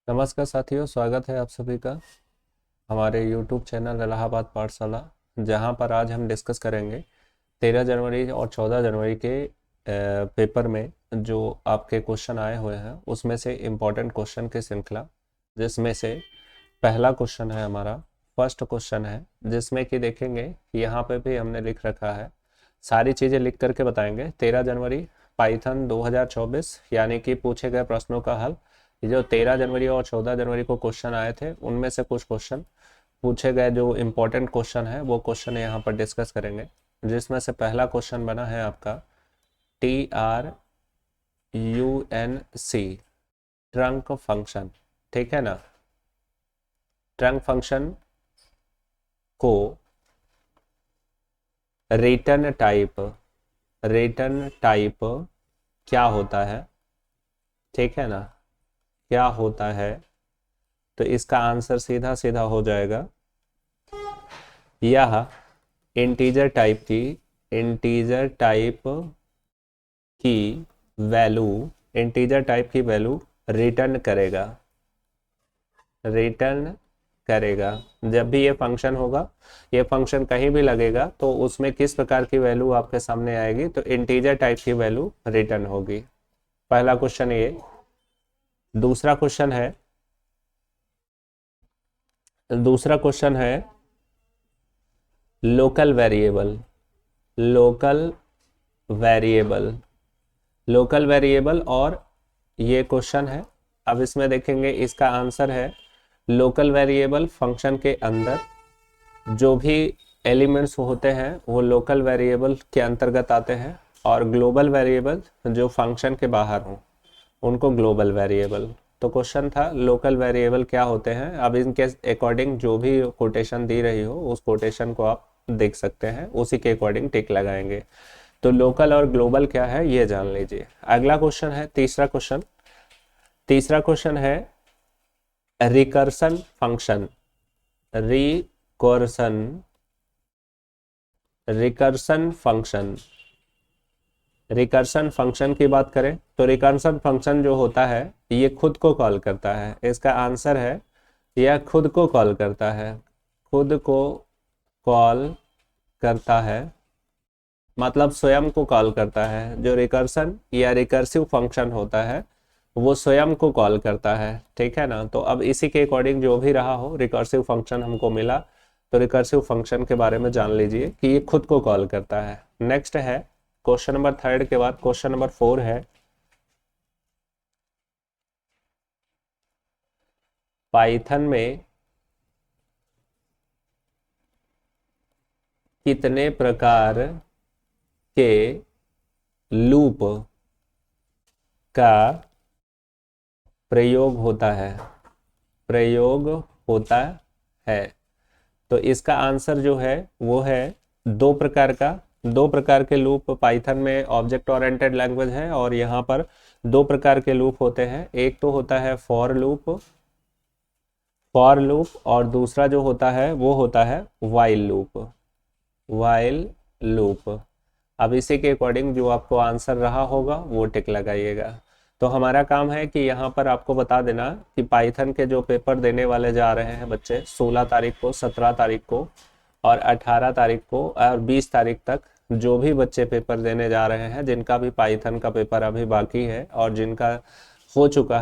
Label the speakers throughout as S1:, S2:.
S1: नमस्कार साथियों, स्वागत है आप सभी का हमारे YouTube चैनल इलाहाबाद पाठशाला, जहां पर आज हम डिस्कस करेंगे 13 जनवरी और 14 जनवरी के पेपर में जो आपके क्वेश्चन आए हुए हैं उसमें से इम्पोर्टेंट क्वेश्चन की श्रृंखला, जिसमें से पहला क्वेश्चन है हमारा फर्स्ट क्वेश्चन है, जिसमें कि देखेंगे कि यहाँ पे भी हमने लिख रखा है, सारी चीज़ें लिख करके बताएंगे। 13 जनवरी पाइथन 2024 यानी कि पूछे गए प्रश्नों का हल। ये जो 13 जनवरी और 14 जनवरी को क्वेश्चन आए थे उनमें से कुछ क्वेश्चन पूछे गए, जो इम्पोर्टेंट क्वेश्चन है वो क्वेश्चन यहाँ पर डिस्कस करेंगे। जिसमें से पहला क्वेश्चन बना है आपका TRUNC, ट्रंक फंक्शन। ठीक है ना। ट्रंक फंक्शन को रिटर्न टाइप क्या होता है, ठीक है ना, क्या होता है? तो इसका आंसर सीधा सीधा हो जाएगा, यह इंटीजर टाइप की वैल्यू रिटर्न करेगा। जब भी ये फंक्शन होगा, ये फंक्शन कहीं भी लगेगा तो उसमें किस प्रकार की वैल्यू आपके सामने आएगी? तो इंटीजर टाइप की वैल्यू रिटर्न होगी। पहला क्वेश्चन ये। दूसरा क्वेश्चन है लोकल वेरिएबल और ये क्वेश्चन है। अब इसमें देखेंगे, इसका आंसर है लोकल वेरिएबल फंक्शन के अंदर जो भी एलिमेंट्स होते हैं वो लोकल वेरिएबल के अंतर्गत आते हैं, और ग्लोबल वेरिएबल जो फंक्शन के बाहर हों उनको ग्लोबल वेरिएबल। तो क्वेश्चन था लोकल वेरिएबल क्या होते हैं। अब इनके अकॉर्डिंग जो भी कोटेशन दी रही हो उस कोटेशन को आप देख सकते हैं, उसी के अकॉर्डिंग टिक लगाएंगे। तो लोकल और ग्लोबल क्या है ये जान लीजिए। अगला क्वेश्चन है तीसरा क्वेश्चन है रिकर्सन फंक्शन। रिकर्सन फंक्शन की बात करें तो रिकर्सन फंक्शन जो होता है ये खुद को कॉल करता है। इसका आंसर है यह खुद को कॉल करता है, मतलब स्वयं को कॉल करता है। जो रिकर्सन या रिकर्सिव फंक्शन होता है वो स्वयं को कॉल करता है, ठीक है ना। तो अब इसी के अकॉर्डिंग जो भी रहा हो, रिकर्सिव फंक्शन हमको मिला, तो रिकर्सिव फंक्शन के बारे में जान लीजिए कि ये खुद को कॉल करता है। नेक्स्ट है क्वेश्चन नंबर 3 के बाद क्वेश्चन नंबर 4 है पाइथन में कितने प्रकार के लूप का प्रयोग होता है? तो इसका आंसर जो है वो है दो प्रकार के लूप पाइथन में ऑब्जेक्ट ओरिएंटेड लैंग्वेज है, और यहाँ पर दो प्रकार के लूप होते हैं। एक तो होता है फॉर लूप और दूसरा जो होता है वो होता है वाइल लूप। अब इसी के अकॉर्डिंग जो आपको आंसर रहा होगा वो टिक लगाइएगा। तो हमारा काम है कि यहाँ पर आपको बता देना कि पाइथन के जो पेपर देने वाले जा रहे हैं बच्चे 16 तारीख को, 17 तारीख को और 18 तारीख को और 20 तारीख तक, जो भी बच्चे पेपर देने जा रहे हैं, जिनका भी पाइथन का पेपर अभी बाकी है और जिनका हो चुका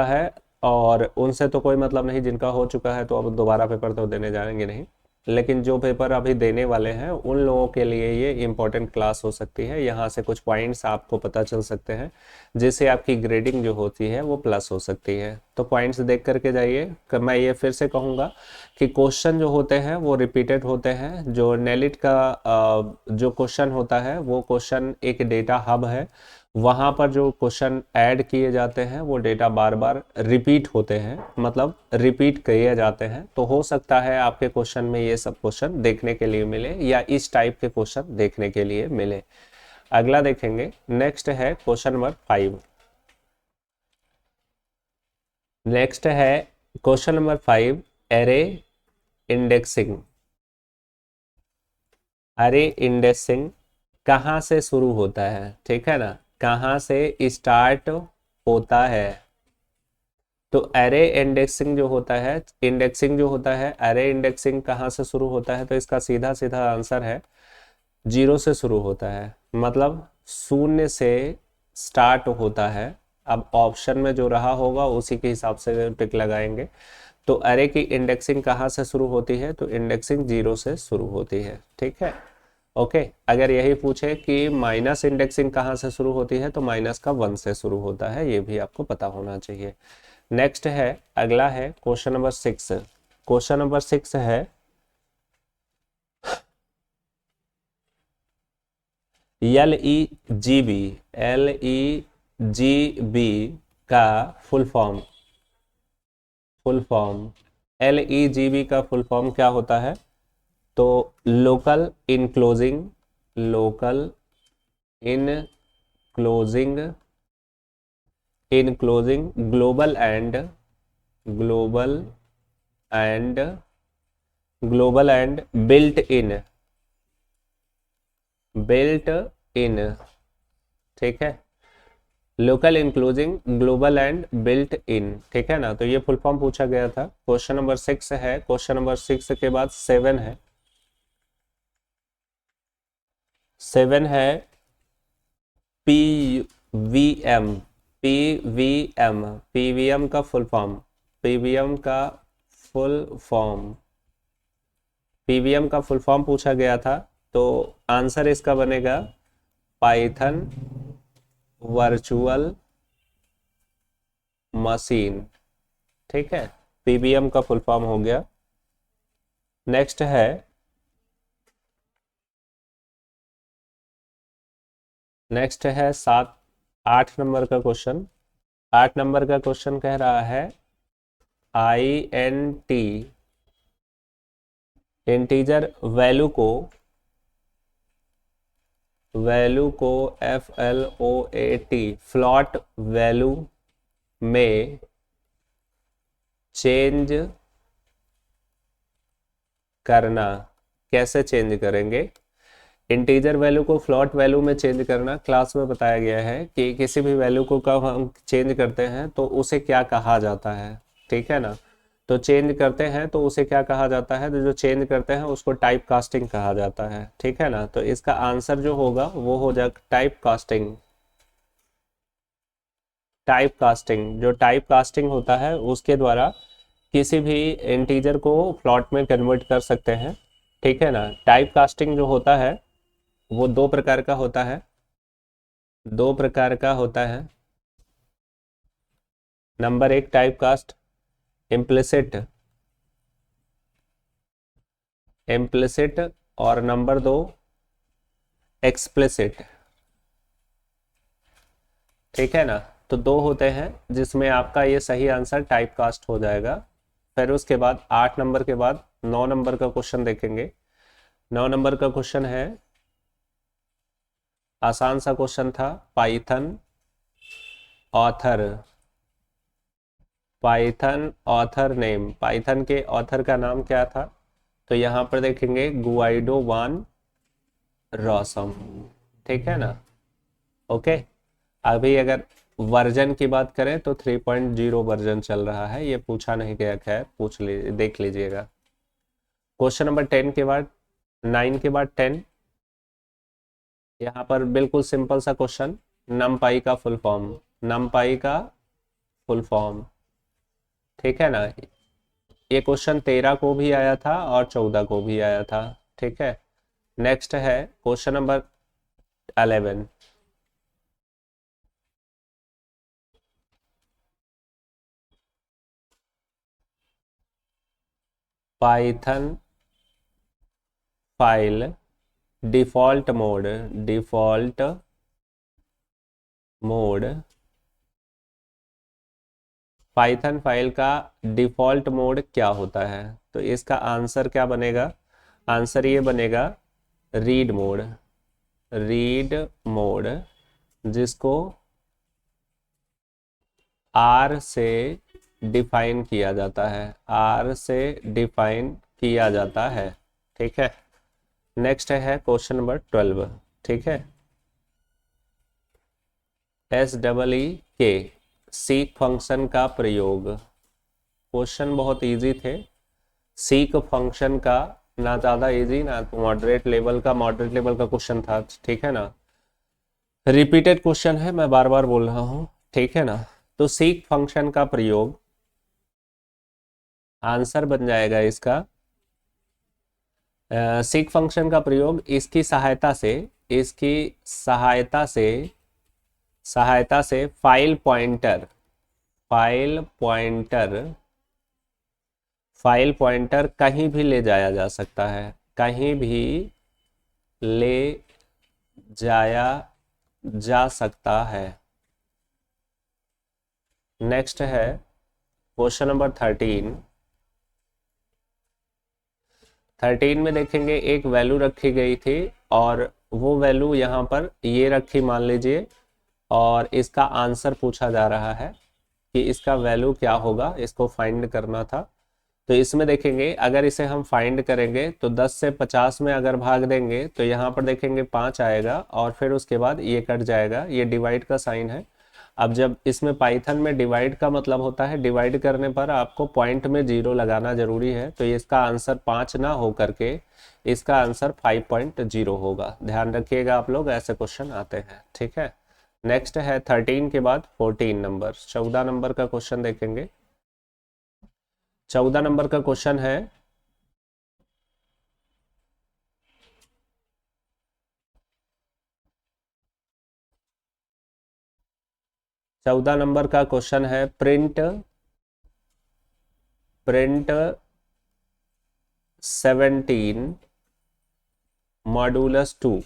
S1: है और उनसे तो कोई मतलब नहीं, जिनका हो चुका है तो अब दोबारा पेपर तो देने जाएंगे नहीं, लेकिन जो पेपर अभी देने वाले हैं उन लोगों के लिए ये इम्पोर्टेंट क्लास हो सकती है। यहाँ से कुछ पॉइंट्स आपको पता चल सकते हैं जिससे आपकी ग्रेडिंग जो होती है वो प्लस हो सकती है। तो पॉइंट्स देख करके जाइए। मैं ये फिर से कहूँगा कि क्वेश्चन जो होते हैं वो रिपीटेड होते हैं। जो नेलिट का जो क्वेश्चन होता है वो क्वेश्चन एक डेटा हब है, वहाँ पर जो क्वेश्चन ऐड किए जाते हैं वो डेटा बार बार रिपीट होते हैं, मतलब रिपीट किए जाते हैं। तो हो सकता है आपके क्वेश्चन में ये सब क्वेश्चन देखने के लिए मिले या इस टाइप के क्वेश्चन देखने के लिए मिले। अगला देखेंगे, नेक्स्ट है क्वेश्चन नंबर 5। Array indexing. कहाँ से शुरू होता है, ठीक है ना, कहाँ से स्टार्ट होता है? तो एरे इंडेक्सिंग जो होता है, एरे इंडेक्सिंग कहाँ से शुरू होता है? तो इसका सीधा सीधा आंसर है 0 से शुरू होता है, मतलब शून्य से स्टार्ट होता है। अब ऑप्शन में जो रहा होगा उसी के हिसाब से टिक लगाएंगे। तो एरे की इंडेक्सिंग कहाँ से शुरू होती है? तो इंडेक्सिंग 0 से शुरू होती है, ठीक है। ओके, अगर यही पूछे कि माइनस इंडेक्सिंग कहाँ से शुरू होती है, तो माइनस का 1 से शुरू होता है, ये भी आपको पता होना चाहिए। नेक्स्ट है, अगला है क्वेश्चन नंबर 6। क्वेश्चन नंबर 6 है LEGB का फुल फॉर्म LEGB का फुल फॉर्म क्या होता है? तो local enclosing global and built in, ठीक है। Local including global and built in, ठीक है ना। तो ये फुल फॉर्म पूछा गया था। क्वेश्चन नंबर 6 है। क्वेश्चन नंबर 6 के बाद 7 है। 7 है PVM। पीवीएम का फुल फॉर्म पीवीएम का फुल फॉर्म पूछा गया था। तो आंसर इसका बनेगा पाइथन वर्चुअल मशीन, ठीक है। पीवीएम का फुल फॉर्म हो गया। नेक्स्ट है 8 नंबर का क्वेश्चन। 8 नंबर का क्वेश्चन कह रहा है इंटीजर वैल्यू को FLOAT फ्लॉट वैल्यू में चेंज करना। कैसे चेंज करेंगे? इंटीजर वैल्यू को फ्लॉट वैल्यू में चेंज करना क्लास में बताया गया है कि किसी भी वैल्यू को कब हम चेंज करते हैं तो उसे क्या कहा जाता है, ठीक है ना। तो चेंज करते हैं तो उसे क्या कहा जाता है? तो जो चेंज करते हैं उसको टाइप कास्टिंग कहा जाता है, ठीक है ना। तो इसका आंसर जो होगा वो हो जाएगा टाइप कास्टिंग। जो टाइप कास्टिंग होता है उसके द्वारा किसी भी इंटीजर को फ्लॉट में कन्वर्ट कर सकते हैं, ठीक है ना। टाइप कास्टिंग जो होता है वो दो प्रकार का होता है। नंबर 1 टाइप कास्ट इम्प्लिसिट और नंबर 2 एक्सप्लिसिट, ठीक है ना। तो 2 होते हैं जिसमें आपका ये सही आंसर टाइप कास्ट हो जाएगा। फिर उसके बाद 8 नंबर के बाद 9 नंबर का क्वेश्चन देखेंगे। 9 नंबर का क्वेश्चन है, आसान सा क्वेश्चन था। पाइथन ऑथर नेम, पाइथन के ऑथर का नाम क्या था? तो यहां पर देखेंगे गुआइडो वान रॉसम, ठीक है ना। ओके, अभी अगर वर्जन की बात करें तो 3.0 वर्जन चल रहा है, ये पूछा नहीं गया, खैर पूछ लीजिए, देख लीजिएगा। क्वेश्चन नंबर 10 के बाद 9 के बाद 10, यहाँ पर बिल्कुल सिंपल सा क्वेश्चन, नमपाई का फुल फॉर्म, ठीक है ना। ये क्वेश्चन 13 को भी आया था और 14 को भी आया था, ठीक है। नेक्स्ट है question number 11। Python file default mode Python file का डिफॉल्ट मोड क्या होता है? तो इसका आंसर क्या बनेगा? आंसर ये बनेगा रीड मोड, जिसको R से डिफाइन किया जाता है, ठीक है। नेक्स्ट है क्वेश्चन नंबर 12, ठीक है। SEEK सीक फंक्शन का प्रयोग क्वेश्चन बहुत इजी थे। सीक फंक्शन का ना ज़्यादा इजी ना मॉडरेट लेवल का क्वेश्चन था, ठीक है ना। रिपीटेड क्वेश्चन है, मैं बार बार बोल रहा हूँ, ठीक है ना। तो सीक फंक्शन का प्रयोग, आंसर बन जाएगा इसका, सीक फंक्शन का प्रयोग इसकी सहायता से फाइल पॉइंटर कहीं भी ले जाया जा सकता है, कहीं भी ले जाया जा सकता है। नेक्स्ट है क्वेश्चन नंबर 13 में देखेंगे एक वैल्यू रखी गई थी और वो वैल्यू यहाँ पर ये रखी मान लीजिए, और इसका आंसर पूछा जा रहा है कि इसका वैल्यू क्या होगा, इसको फाइंड करना था। तो इसमें देखेंगे अगर इसे हम फाइंड करेंगे तो 10 से 50 में अगर भाग देंगे तो यहाँ पर देखेंगे 5 आएगा और फिर उसके बाद ये कट जाएगा, ये डिवाइड का साइन है। अब जब इसमें पाइथन में डिवाइड का मतलब होता है डिवाइड करने पर आपको पॉइंट में 0 लगाना जरूरी है, तो इसका आंसर 5 ना हो करके इसका आंसर 5.0 होगा। ध्यान रखिएगा आप लोग, ऐसे क्वेश्चन आते हैं, ठीक है। नेक्स्ट है 13 के बाद 14 नंबर का क्वेश्चन देखेंगे। 14 नंबर का क्वेश्चन है, प्रिंट 17 मॉडुलस 2,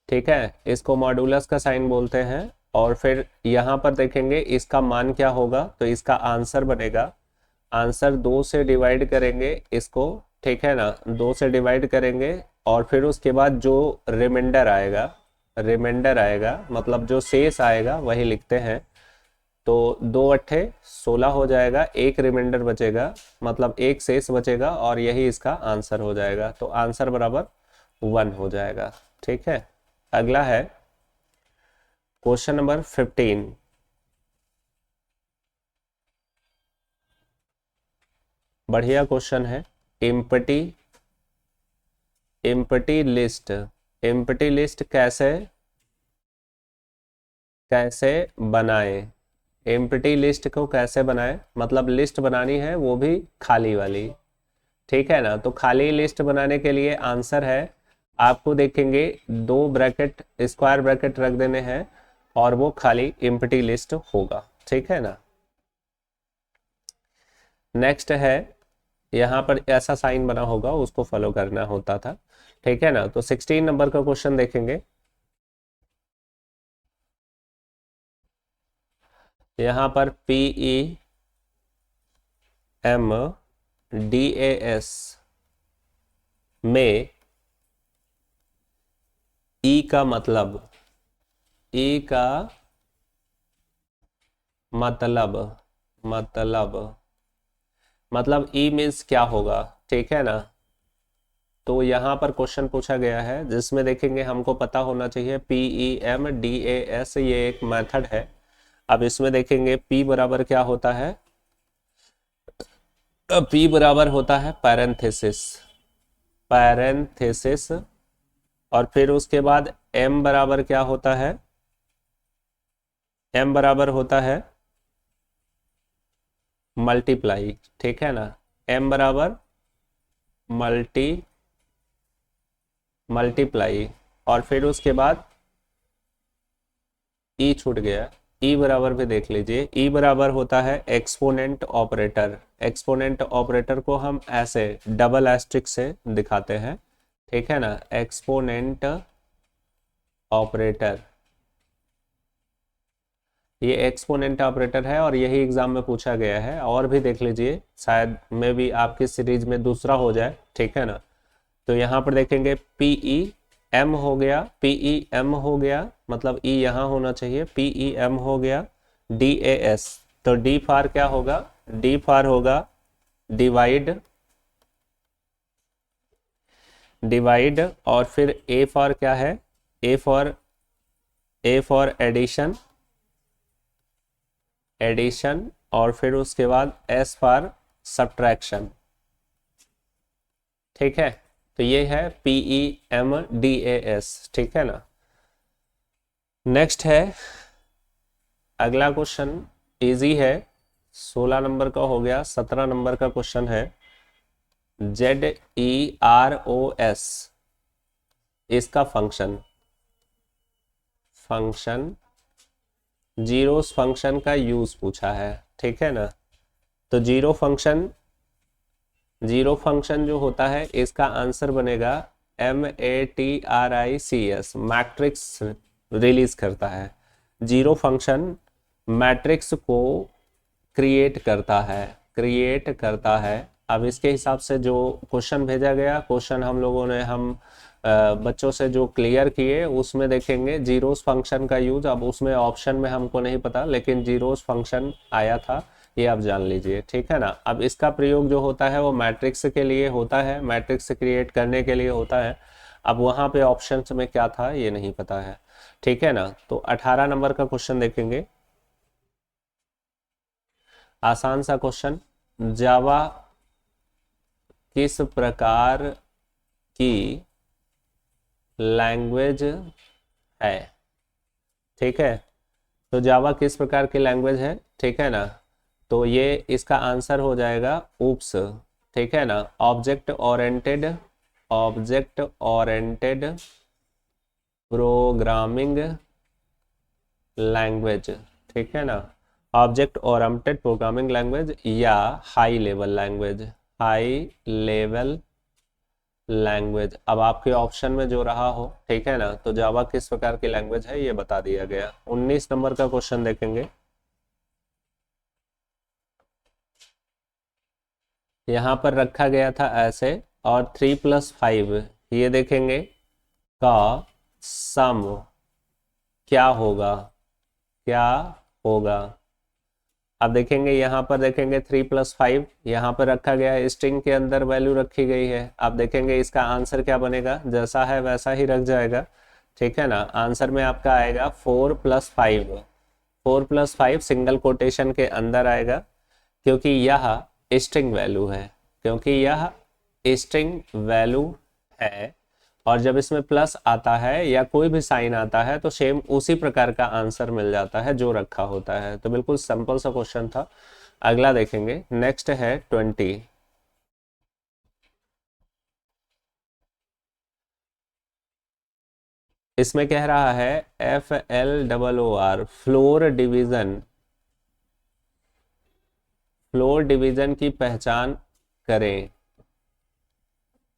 S1: ठीक है, इसको मॉडुलस का साइन बोलते हैं। और फिर यहाँ पर देखेंगे इसका मान क्या होगा, तो इसका आंसर बनेगा, आंसर 2 से डिवाइड करेंगे इसको, ठीक है ना, 2 से डिवाइड करेंगे और फिर उसके बाद जो रिमाइंडर आएगा मतलब जो शेष आएगा वही लिखते हैं। तो 2 अट्ठे 16 हो जाएगा, एक रिमाइंडर बचेगा मतलब एक शेष बचेगा और यही इसका आंसर हो जाएगा। तो आंसर बराबर 1 हो जाएगा, ठीक है। अगला है क्वेश्चन नंबर 15। बढ़िया क्वेश्चन है। एम्प्टी लिस्ट कैसे बनाए, एम्प्टी लिस्ट को कैसे बनाए, मतलब लिस्ट बनानी है वो भी खाली वाली, ठीक है ना। तो खाली लिस्ट बनाने के लिए आंसर है, आपको देखेंगे 2 ब्रैकेट स्क्वायर ब्रैकेट रख देने हैं और वो खाली एम्प्टी लिस्ट होगा, ठीक है ना। नेक्स्ट है, यहाँ पर ऐसा साइन बना होगा उसको फॉलो करना होता था, ठीक है ना। तो 16 नंबर का क्वेश्चन देखेंगे। यहाँ पर PEMDAS में ई का मतलब ई मीन्स क्या होगा, ठीक है ना। तो यहाँ पर क्वेश्चन पूछा गया है जिसमें देखेंगे हमको पता होना चाहिए PEMDAS ये एक मेथड है। अब इसमें देखेंगे P बराबर क्या होता है, P बराबर होता है पैरेंथेसिस और फिर उसके बाद M बराबर क्या होता है, M बराबर होता है मल्टीप्लाई, ठीक है ना। M बराबर मल्टीप्लाई और फिर उसके बाद ई छूट गया, ई बराबर भी देख लीजिए, ई बराबर होता है एक्सपोनेंट ऑपरेटर। एक्सपोनेंट ऑपरेटर को हम ऐसे डबल एस्ट्रिक से दिखाते हैं, ठीक है ना, एक्सपोनेंट ऑपरेटर, ये एक्सपोनेंट ऑपरेटर है और यही एग्जाम में पूछा गया है। और भी देख लीजिए, शायद में भी आपकी सीरीज में दूसरा हो जाए, ठीक है ना। तो यहाँ पर देखेंगे PEM हो गया, PEM हो गया मतलब E यहाँ होना चाहिए, PEM हो गया DAS। तो D फार क्या होगा, D फार होगा डिवाइड और फिर A फॉर क्या है, A फॉर एडिशन और फिर उसके बाद S फॉर सब्ट्रैक्शन। ठीक है, तो ये है PEMDAS। ठीक है ना। नेक्स्ट है अगला क्वेश्चन, इजी है, 16 नंबर का हो गया। 17 नंबर का क्वेश्चन है ZEROS, इसका फंक्शन जीरोस फंक्शन का यूज पूछा है। ठीक है ना। तो जीरो फंक्शन जो होता है इसका आंसर बनेगा MATRICS, मैट्रिक्स रिलीज करता है। जीरो फंक्शन मैट्रिक्स को क्रिएट करता है। अब इसके हिसाब से जो क्वेश्चन भेजा गया, क्वेश्चन हम लोगों ने बच्चों से जो क्लियर किए उसमें देखेंगे जीरोस फंक्शन का यूज। अब उसमें ऑप्शन में हमको नहीं पता, लेकिन जीरोस फंक्शन आया था, ये आप जान लीजिए। ठीक है ना। अब इसका प्रयोग जो होता है वो मैट्रिक्स के लिए होता है, मैट्रिक्स क्रिएट करने के लिए होता है। अब वहां पे ऑप्शंस में क्या था ये नहीं पता है। ठीक है ना। तो 18 नंबर का क्वेश्चन देखेंगे, आसान सा क्वेश्चन। जावा किस प्रकार की लैंग्वेज है? ठीक है, तो जावा किस प्रकार की लैंग्वेज है? ठीक है ना। तो ये इसका आंसर हो जाएगा ऊप्स। ठीक है ना। Object oriented programming language. ठीक है ना। ऑब्जेक्ट ओरिएंटेड प्रोग्रामिंग लैंग्वेज या हाई लेवल लैंग्वेज। अब आपके ऑप्शन में जो रहा हो। ठीक है ना। तो जावा किस प्रकार की लैंग्वेज है ये बता दिया गया। 19 नंबर का क्वेश्चन देखेंगे, यहाँ पर रखा गया था ऐसे, और 3+5 ये देखेंगे का सम क्या होगा। अब देखेंगे, यहाँ पर देखेंगे 3+5 यहाँ पर रखा गया है, स्ट्रिंग के अंदर वैल्यू रखी गई है। आप देखेंगे इसका आंसर क्या बनेगा, जैसा है वैसा ही रख जाएगा। ठीक है ना। आंसर में आपका आएगा 4+5, 4+5 सिंगल कोटेशन के अंदर आएगा, क्योंकि यह स्ट्रिंग वैल्यू है। और जब इसमें प्लस आता है या कोई भी साइन आता है तो सेम उसी प्रकार का आंसर मिल जाता है जो रखा होता है। तो बिल्कुल सिंपल सा क्वेश्चन था। अगला देखेंगे, नेक्स्ट है 20। इसमें कह रहा है FLOOR फ्लोर डिवीजन की पहचान करें।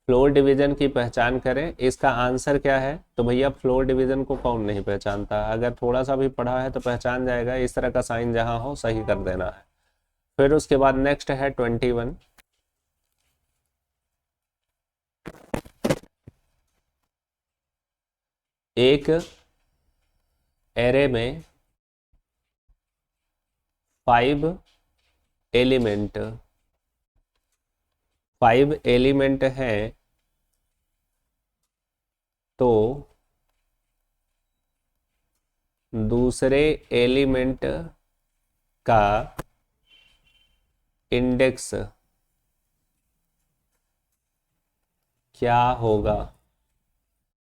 S1: फ्लोर डिवीजन की पहचान करें, इसका आंसर क्या है? तो भैया फ्लोर डिवीजन को कौन नहीं पहचानता, अगर थोड़ा सा भी पढ़ा है तो पहचान जाएगा। इस तरह का साइन जहां हो सही कर देना है। फिर उसके बाद नेक्स्ट है 21। एक एरे में 5 एलिमेंट हैं, तो दूसरे एलिमेंट का इंडेक्स क्या होगा?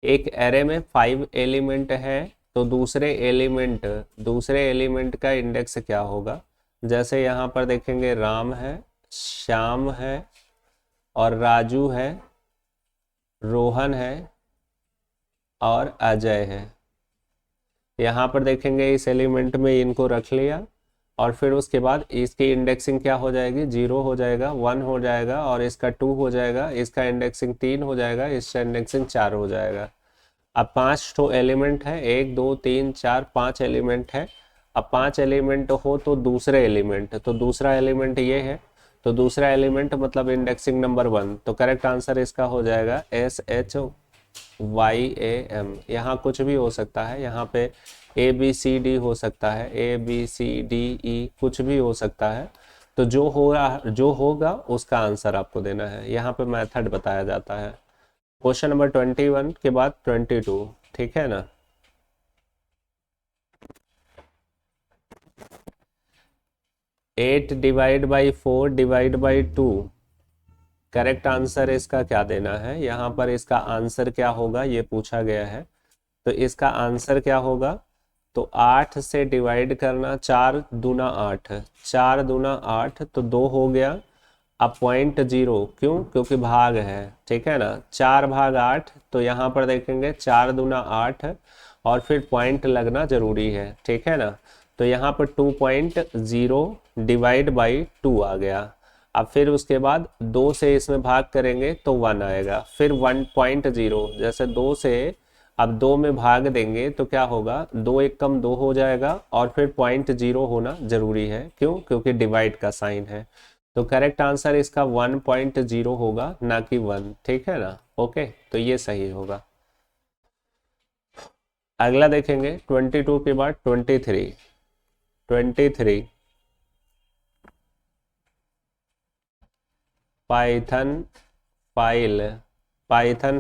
S1: एक एरे में 5 एलिमेंट है, तो दूसरे एलिमेंट का इंडेक्स क्या होगा? जैसे यहाँ पर देखेंगे राम है, श्याम है, और राजू है, रोहन है, और अजय है। यहाँ पर देखेंगे इस एलिमेंट में इनको रख लिया, और फिर उसके बाद इसकी इंडेक्सिंग क्या हो जाएगी? 0 हो जाएगा, 1 हो जाएगा, और इसका 2 हो जाएगा, इसका इंडेक्सिंग 3 हो जाएगा, इसका इंडेक्सिंग 4 हो जाएगा। अब 5 तो एलिमेंट है, 1 2 3 4 5 एलिमेंट है। अब 5 एलिमेंट हो तो दूसरा एलिमेंट ये है, तो दूसरा एलिमेंट मतलब इंडेक्सिंग नंबर 1। तो करेक्ट आंसर इसका हो जाएगा SHYAM। यहाँ कुछ भी हो सकता है, यहाँ पे ABCD हो सकता है, ABCDE कुछ भी हो सकता है। तो जो होगा उसका आंसर आपको देना है। यहाँ पे मेथड बताया जाता है। क्वेश्चन नंबर 21 के बाद 22। ठीक है ना। 8 divide by 4 divide by 2। Correct answer इसका क्या देना है, यहाँ पर इसका आंसर क्या होगा ये पूछा गया है। तो इसका आंसर क्या होगा, तो 8 से डिवाइड करना, 4 दूना 8, 4 दूना 8 तो 2 हो गया। अब पॉइंट 0 क्यों, क्योंकि भाग है, ठीक है ना। 4 भाग 8, तो यहाँ पर देखेंगे 4 दूना 8 और फिर पॉइंट लगना जरूरी है, ठीक है ना। तो यहाँ पर 2.0 डिवाइड बाई 2 आ गया। अब फिर उसके बाद 2 से इसमें भाग करेंगे तो 1 आएगा, फिर 1.0, जैसे 2 से अब 2 में भाग देंगे तो क्या होगा, 2 एक कम 2 हो जाएगा और फिर 0.0 होना जरूरी है, क्यों, क्योंकि डिवाइड का साइन है। तो करेक्ट आंसर इसका 1.0 होगा, ना कि 1, ठीक है ना। ओके, तो ये सही होगा। अगला देखेंगे 22 के बाद 23। पाइथन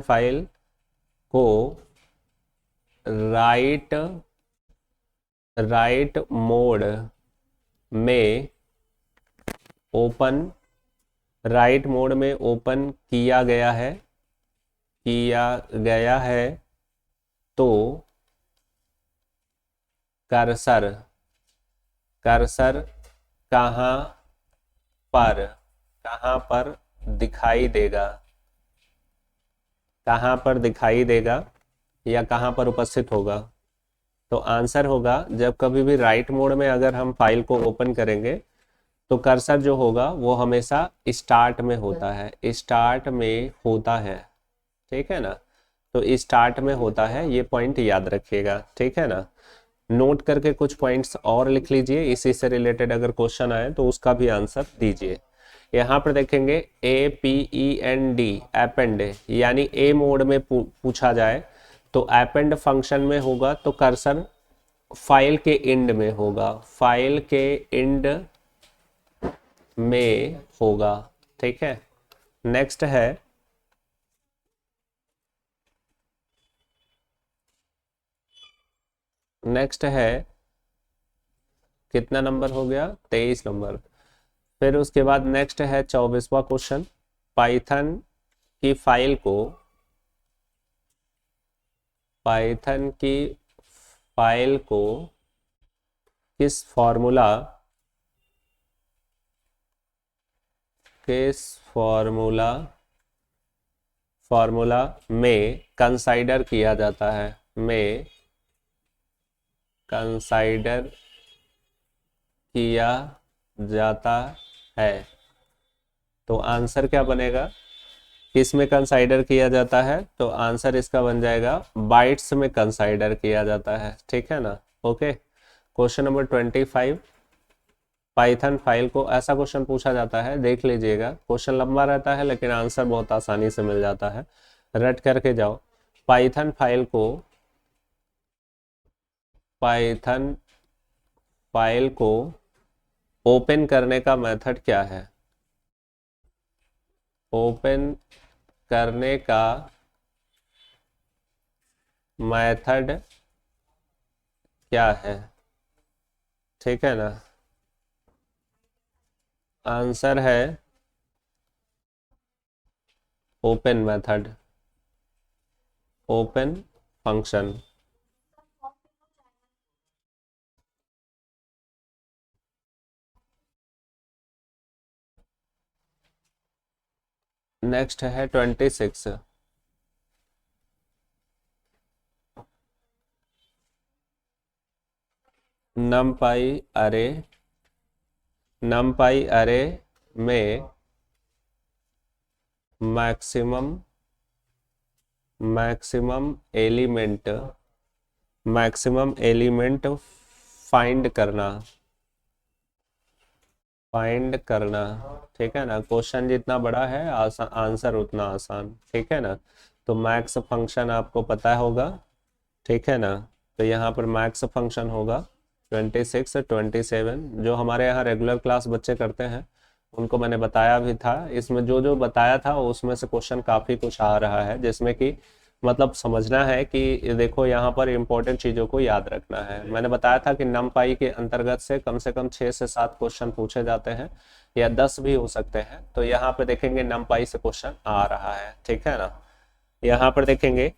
S1: फाइल को राइट मोड में ओपन किया गया है तो कर्सर कहाँ पर दिखाई देगा या कहाँ पर उपस्थित होगा। तो आंसर होगा, जब कभी भी राइट मोड में अगर हम फाइल को ओपन करेंगे तो कर्सर जो होगा वो हमेशा स्टार्ट में होता है, ठीक है ना। तो स्टार्ट में होता है, ये पॉइंट याद रखिएगा, ठीक है ना। नोट करके कुछ पॉइंट्स और लिख लीजिए, इसी से रिलेटेड अगर क्वेश्चन आए तो उसका भी आंसर दीजिए। यहाँ पर देखेंगे APEND एपेंड, यानी ए मोड में पूछा जाए तो अपेंड फंक्शन में होगा तो कर्सर फाइल के एंड में होगा, ठीक है। नेक्स्ट है कितना नंबर हो गया, 23 नंबर। फिर उसके बाद नेक्स्ट है 24वां क्वेश्चन। पाइथन की फाइल को किस फॉर्मूला में कंसाइडर किया जाता है। तो आंसर क्या बनेगा, किस में कंसाइडर किया जाता है, तो आंसर इसका बन जाएगा बाइट्स में कंसाइडर किया जाता है, ठीक है ना। Okay, question number 25। Python file को, ऐसा क्वेश्चन पूछा जाता है, देख लीजिएगा, क्वेश्चन लंबा रहता है लेकिन आंसर बहुत आसानी से मिल जाता है, रट करके जाओ। पाइथन फाइल को ओपन करने का मेथड क्या है, ओपन करने का मेथड क्या है, ठीक है ना। आंसर है open method, open function. Next है 26। नमपाई अरे में मैक्सिमम एलिमेंट फाइंड करना, ठीक है ना। क्वेश्चन जितना बड़ा है आंसर उतना आसान, ठीक है ना। तो मैक्स फंक्शन आपको पता होगा, ठीक है ना। तो यहाँ पर मैक्स फंक्शन होगा 26 27, जो हमारे यहाँ रेगुलर क्लास बच्चे करते हैं उनको मैंने बताया भी था। इसमें जो जो बताया था उसमें से क्वेश्चन काफ़ी कुछ आ रहा है, जिसमें कि मतलब समझना है कि देखो यहाँ पर इंपॉर्टेंट चीज़ों को याद रखना है। मैंने बताया था कि नमपाई के अंतर्गत से कम 6 से 7 क्वेश्चन पूछे जाते हैं या 10 भी हो सकते हैं। तो यहाँ पे देखेंगे नमपाई से क्वेश्चन आ रहा है, ठीक है ना। यहाँ पर देखेंगे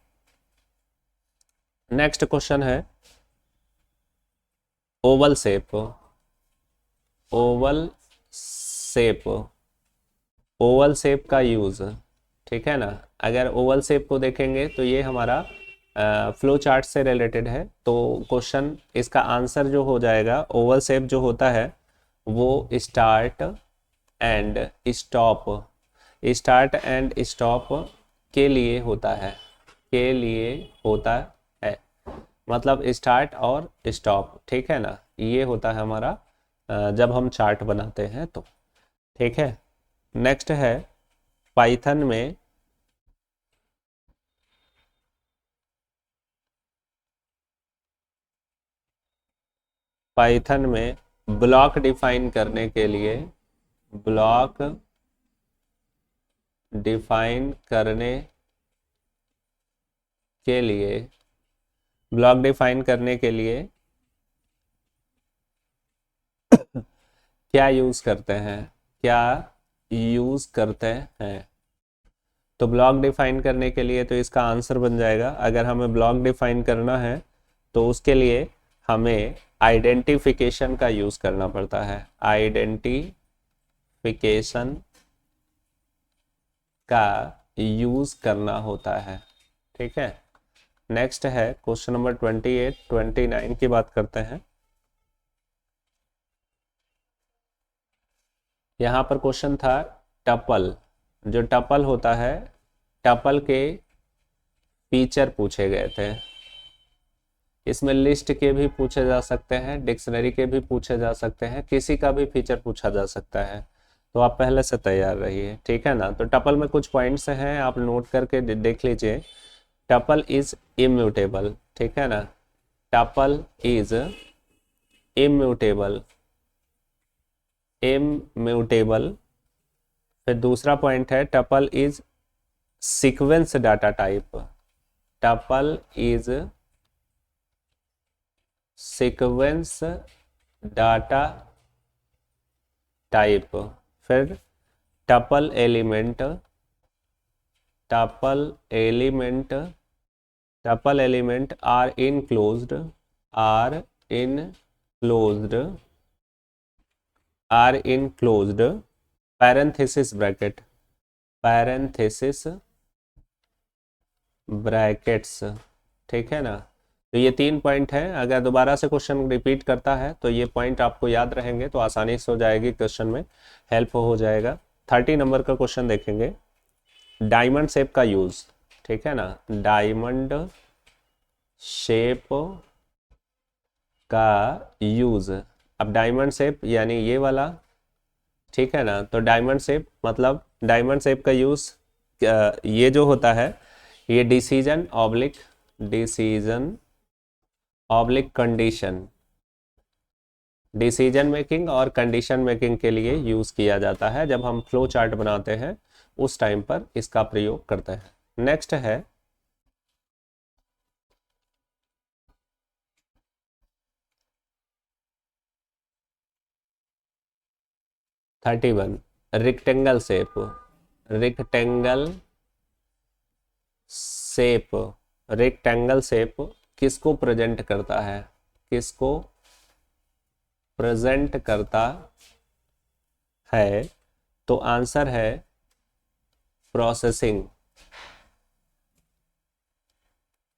S1: नेक्स्ट क्वेश्चन है Oval shape. Oval shape, Oval shape का यूज, ठीक है ना। अगर ओवल शेप को देखेंगे तो ये हमारा फ्लो चार्ट से रिलेटेड है। तो क्वेश्चन इसका आंसर जो हो जाएगा, ओवल शेप जो होता है वो start and stop, start and stop के लिए होता है, के लिए होता है। मतलब स्टार्ट और स्टॉप, ठीक है ना, ये होता है हमारा जब हम चार्ट बनाते हैं तो, ठीक है। नेक्स्ट है पाइथन में ब्लॉक डिफाइन करने के लिए, ब्लॉक डिफाइन करने के लिए, ब्लॉक डिफाइन करने के लिए क्या यूज करते हैं, क्या यूज करते हैं। तो ब्लॉक डिफाइन करने के लिए तो इसका आंसर बन जाएगा, अगर हमें ब्लॉक डिफाइन करना है तो उसके लिए हमें आइडेंटिफिकेशन का यूज करना पड़ता है, आइडेंटिफिकेशन का यूज करना होता है, ठीक है। नेक्स्ट है क्वेश्चन नंबर 28, 29 की बात करते हैं। यहाँ पर क्वेश्चन था टपल, जो टपल होता है, टपल के फीचर पूछे गए थे। इसमें लिस्ट के भी पूछे जा सकते हैं, डिक्शनरी के भी पूछे जा सकते हैं, किसी का भी फीचर पूछा जा सकता है। तो आप पहले से तैयार रहिए, ठीक है ना। तो टपल में कुछ पॉइंट्स हैं, आप नोट करके देख लीजिए। टपल इज इम्यूटेबल, ठीक है ना, टपल इज इम्यूटेबल, इम्यूटेबल। फिर दूसरा पॉइंट है tuple is sequence data type, tuple is sequence data type. फिर tuple element, tuple element, tuple element are enclosed, are enclosed, are enclosed parenthesis bracket, parenthesis brackets, ठीक है ना। तो ये 3 point है, अगर दोबारा से क्वेश्चन रिपीट करता है तो ये पॉइंट आपको याद रहेंगे तो आसानी से हो जाएगी, क्वेश्चन में हेल्प हो जाएगा। 30 नंबर का क्वेश्चन देखेंगे, डायमंड शेप का यूज, ठीक है ना, डायमंड शेप का यूज। अब डायमंड शेप यानी ये वाला, ठीक है ना। तो डायमंड शेप मतलब डायमंड शेप का यूज ये जो होता है, ये decision oblique, decision oblique condition, decision making और कंडीशन मेकिंग के लिए यूज किया जाता है। जब हम फ्लो चार्ट बनाते हैं उस टाइम पर इसका प्रयोग करते हैं। नेक्स्ट है rectangle shape, rectangle shape, rectangle shape किसको प्रेजेंट करता है, किसको प्रेजेंट करता है। तो आंसर है प्रोसेसिंग,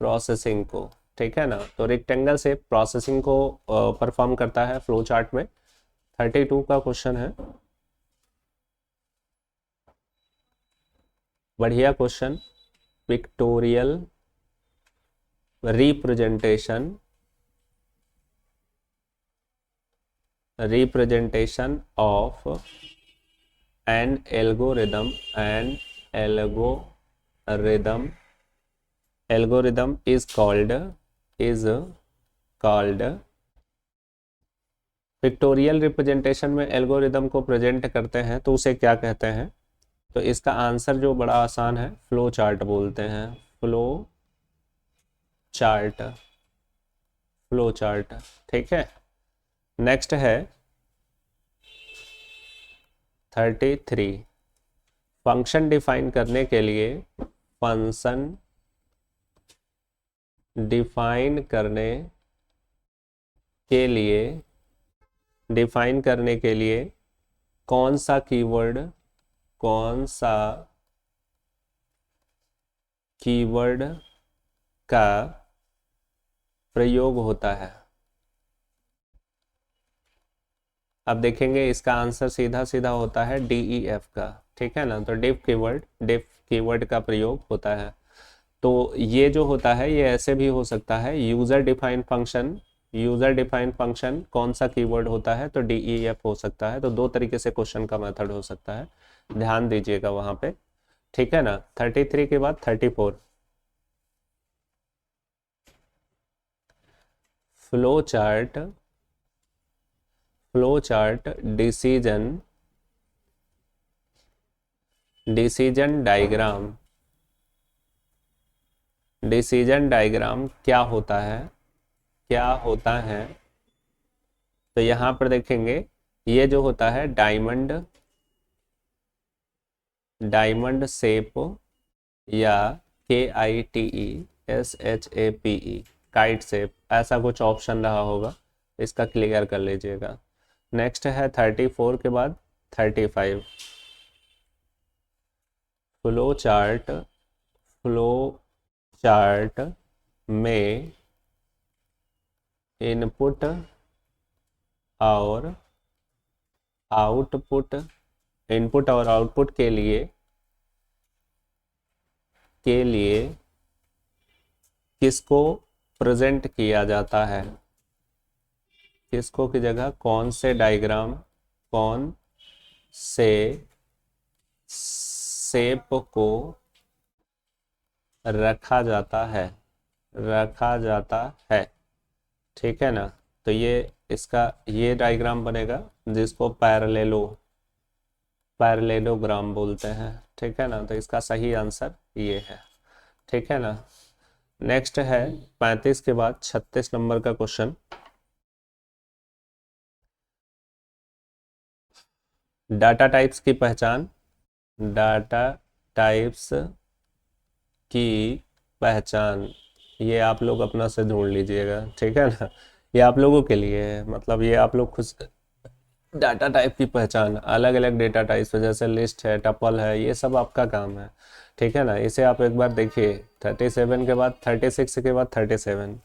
S1: प्रोसेसिंग को, ठीक है ना। तो रेक्टेंगल शेप प्रोसेसिंग को परफॉर्म करता है फ्लो चार्ट में। 32 का क्वेश्चन है, बढ़िया question, pictorial representation, representation of N algorithm, N algorithm, algorithm is called pictorial representation में एल्गोरिदम को प्रेजेंट करते हैं तो उसे क्या कहते हैं। तो इसका आंसर जो बड़ा आसान है, फ्लो चार्ट बोलते हैं, फ्लो चार्ट, फ्लो चार्ट। ठीक है, नेक्स्ट है 33, फंक्शन डिफाइन करने के लिए, फंक्शन डिफाइन करने के लिए, डिफाइन करने के लिए कौन सा कीवर्ड, कौन सा कीवर्ड का प्रयोग होता है। अब देखेंगे इसका आंसर सीधा सीधा होता है DEF का। ठीक है ना, तो डिफ कीवर्ड का प्रयोग होता है। तो ये जो होता है ये ऐसे भी हो सकता है, user define function, user define function कौन सा कीवर्ड होता है, तो DEF हो सकता है। तो दो तरीके से क्वेश्चन का मेथड हो सकता है, ध्यान दीजिएगा वहां पे। ठीक है ना, 33 के बाद 34, flow chart, flow chart decision, decision diagram, decision diagram क्या होता है, क्या होता है। तो यहां पर देखेंगे ये जो होता है डायमंड, डायमंड शेप, या KITESHAPE, काइट शेप, ऐसा कुछ ऑप्शन रहा होगा, इसका क्लियर कर लीजिएगा। नेक्स्ट है 34 के बाद 35, फ्लो चार्ट, फ्लो चार्ट में इनपुट और आउटपुट, इनपुट और आउटपुट के लिए किसको प्रेजेंट किया जाता है, किसको की जगह कौन से डायग्राम, कौन से शेप को रखा जाता है, रखा जाता है। ठीक है ना, तो ये इसका ये डायग्राम बनेगा जिसको पैरेललोग्राम बोलते हैं। ठीक है ना, तो इसका सही आंसर ये है। ठीक है ना, नेक्स्ट है 35 के बाद 36 नंबर का क्वेश्चन, डाटा टाइप्स की पहचान, डाटा टाइप्स की पहचान, ये आप लोग अपना से ढूंढ लीजिएगा। ठीक है ना, ये आप लोगों के लिए है, मतलब ये आप लोग खुद डाटा टाइप की पहचान, अलग अलग डेटा टाइप्स जैसे लिस्ट है, टपल है, ये सब आपका काम है। ठीक है ना, इसे आप एक बार देखिए 37 के बाद 36 के बाद 37,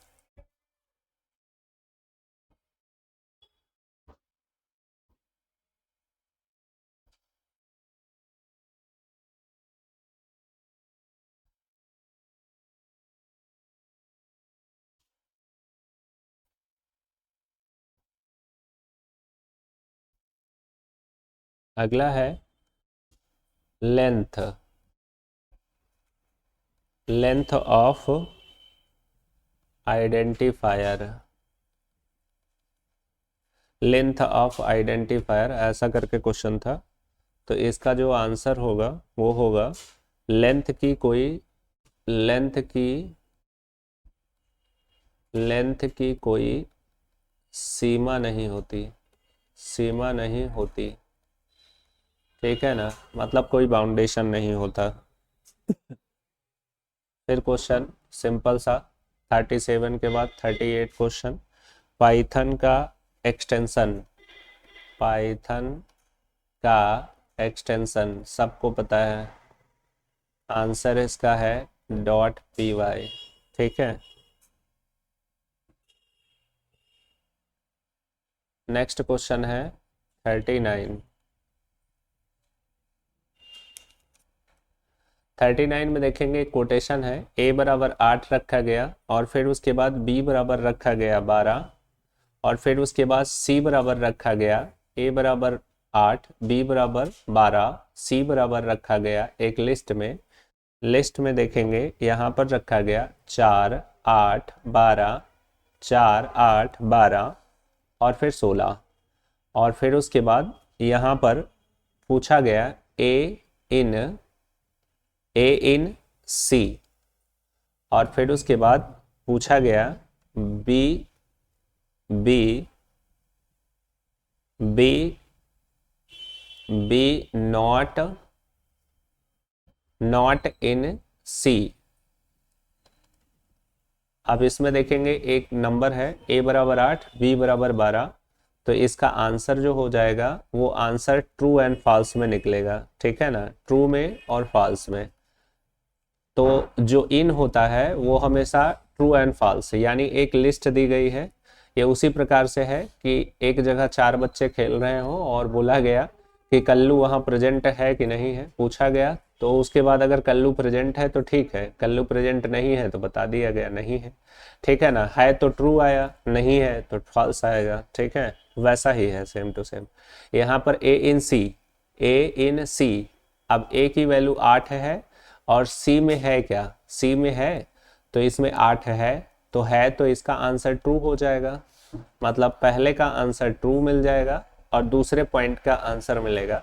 S1: अगला है length, length of identifier, length of identifier ऐसा करके क्वेश्चन था। तो इसका जो आंसर होगा वो होगा लेंथ की कोई, लेंथ की, लेंथ की कोई सीमा नहीं होती, सीमा नहीं होती। ठीक है ना, मतलब कोई बाउंडेशन नहीं होता। फिर क्वेश्चन सिंपल सा 37 के बाद 38 क्वेश्चन, पाइथन का एक्सटेंशन, पाइथन का एक्सटेंशन सबको पता है, आंसर इसका है .py। ठीक है, नेक्स्ट क्वेश्चन है 39, 39 में देखेंगे कोटेशन है, a बराबर 8 रखा गया और फिर उसके बाद b बराबर रखा गया 12 और फिर उसके बाद c बराबर रखा गया, a बराबर 8, b बराबर 12, c बराबर रखा गया एक लिस्ट में, लिस्ट में देखेंगे यहाँ पर रखा गया 4 8 12, 4 8 12 और फिर 16 और फिर उसके बाद यहाँ पर पूछा गया ए इन सी और फिर उसके बाद पूछा गया B B B B not in C. अब इसमें देखेंगे एक नंबर है a बराबर 8 b बराबर 12, तो इसका आंसर जो हो जाएगा वो आंसर ट्रू एंड फॉल्स में निकलेगा, ठीक है ना, ट्रू में और फॉल्स में। तो जो इन होता है वो हमेशा ट्रू एंड फॉल्स, यानी एक लिस्ट दी गई है, ये उसी प्रकार से है कि एक जगह 4 बच्चे खेल रहे हो और बोला गया कि कल्लू वहाँ प्रेजेंट है कि नहीं है, पूछा गया, तो उसके बाद अगर कल्लू प्रेजेंट है तो ठीक है, कल्लू प्रेजेंट नहीं है तो बता दिया गया नहीं है, ठीक है ना, है तो ट्रू आया, नहीं है तो फॉल्स आएगा, ठीक है। वैसा ही है सेम टू सेम यहाँ पर ए इन सी। अब ए की वैल्यू 8 है और सी में है क्या, सी में है तो इसमें 8 है तो इसका आंसर ट्रू हो जाएगा, मतलब पहले का आंसर ट्रू मिल जाएगा और दूसरे पॉइंट का आंसर मिलेगा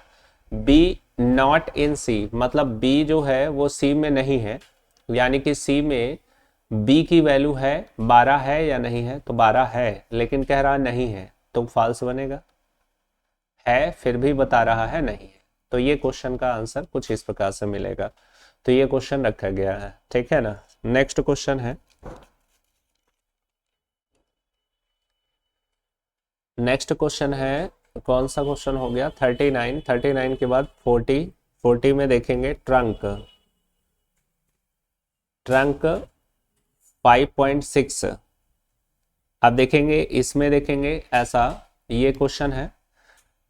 S1: बी नॉट इन सी, मतलब बी जो है वो सी में नहीं है, यानी कि सी में बी की वैल्यू है 12 है या नहीं है, तो 12 है लेकिन कह रहा नहीं है तो फॉल्स बनेगा, है फिर भी बता रहा है नहीं है, तो ये क्वेश्चन का आंसर कुछ इस प्रकार से मिलेगा। तो ये क्वेश्चन रखा गया है, ठीक है ना। नेक्स्ट क्वेश्चन है, नेक्स्ट क्वेश्चन है, कौन सा क्वेश्चन हो गया 39, 39 के बाद 40, 40 में देखेंगे ट्रंक, ट्रंक 5.6। अब देखेंगे इसमें देखेंगे ऐसा ये क्वेश्चन है,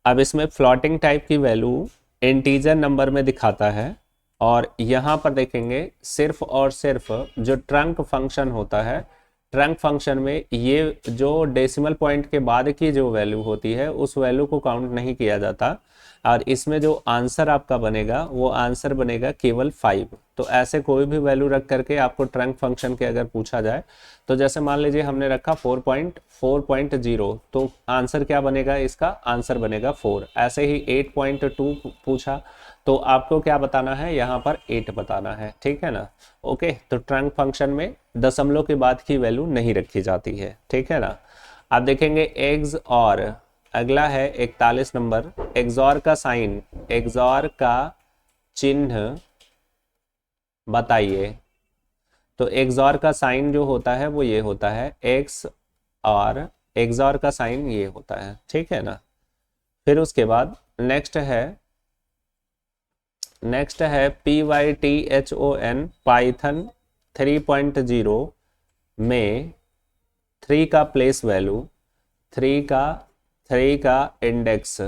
S1: अब इसमें फ्लोटिंग टाइप की वैल्यू इंटीजर नंबर में दिखाता है और यहाँ पर देखेंगे सिर्फ और सिर्फ जो ट्रंक फंक्शन होता है, ट्रंक फंक्शन में ये जो डेसिमल पॉइंट के बाद की जो वैल्यू होती है उस वैल्यू को काउंट नहीं किया जाता, और इसमें जो आंसर आपका बनेगा वो आंसर बनेगा केवल 5। तो ऐसे कोई भी वैल्यू रख करके आपको ट्रंक फंक्शन के अगर पूछा जाए, तो जैसे मान लीजिए हमने रखा 4.4.0, तो आंसर क्या बनेगा, इसका आंसर बनेगा 4। ऐसे ही 8.2 पूछा तो आपको क्या बताना है, यहाँ पर 8 बताना है, ठीक है ना। ओके, तो ट्रंक फंक्शन में दशमलव के बाद की वैल्यू नहीं रखी जाती है, ठीक है ना। आप देखेंगे एग्स और अगला है 41 नंबर, एक्सॉर का साइन, एक्सॉर का चिन्ह बताइए। तो एक्सॉर का साइन जो होता है वो ये होता है एक्स, और एक्सॉर का साइन ये होता है, ठीक है ना। फिर उसके बाद नेक्स्ट है PYTHON पाइथन 3.0 में 3 का प्लेस वैल्यू, 3 का इंडेक्स,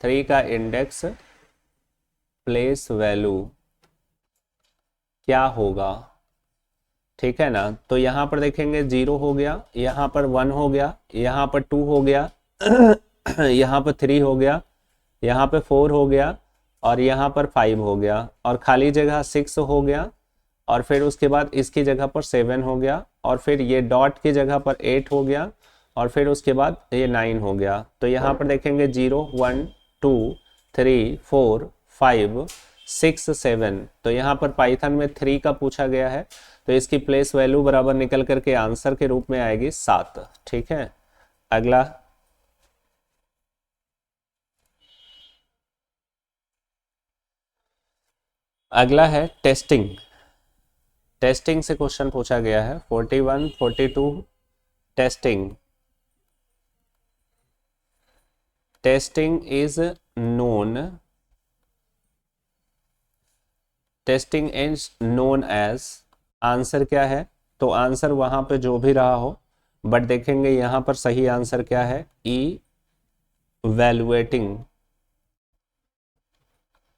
S1: 3 का इंडेक्स प्लेस वैल्यू क्या होगा, ठीक है ना। तो यहाँ पर देखेंगे 0 हो गया, यहाँ पर 1 हो गया, यहाँ पर 2 हो गया यहाँ पर 3 हो गया, यहाँ पे 4 हो गया और यहाँ पर 5 हो गया, और खाली जगह 6 हो गया, और फिर उसके बाद इसकी जगह पर 7 हो गया, और फिर ये डॉट की जगह पर 8 हो गया, और फिर उसके बाद ये 9 हो गया। तो यहाँ पर देखेंगे 0 1 2 3 4 5 6 7, तो यहाँ पर पाइथन में 3 का पूछा गया है, तो इसकी प्लेस वैल्यू बराबर निकल करके आंसर के रूप में आएगी 7, ठीक है। अगला अगला है टेस्टिंग, टेस्टिंग से क्वेश्चन पूछा गया है 41 42। Testing, testing is known, testing is known as, answer क्या है, तो आंसर वहां पे जो भी रहा हो, बट देखेंगे यहां पर सही आंसर क्या है, इवैल्यूएटिंग,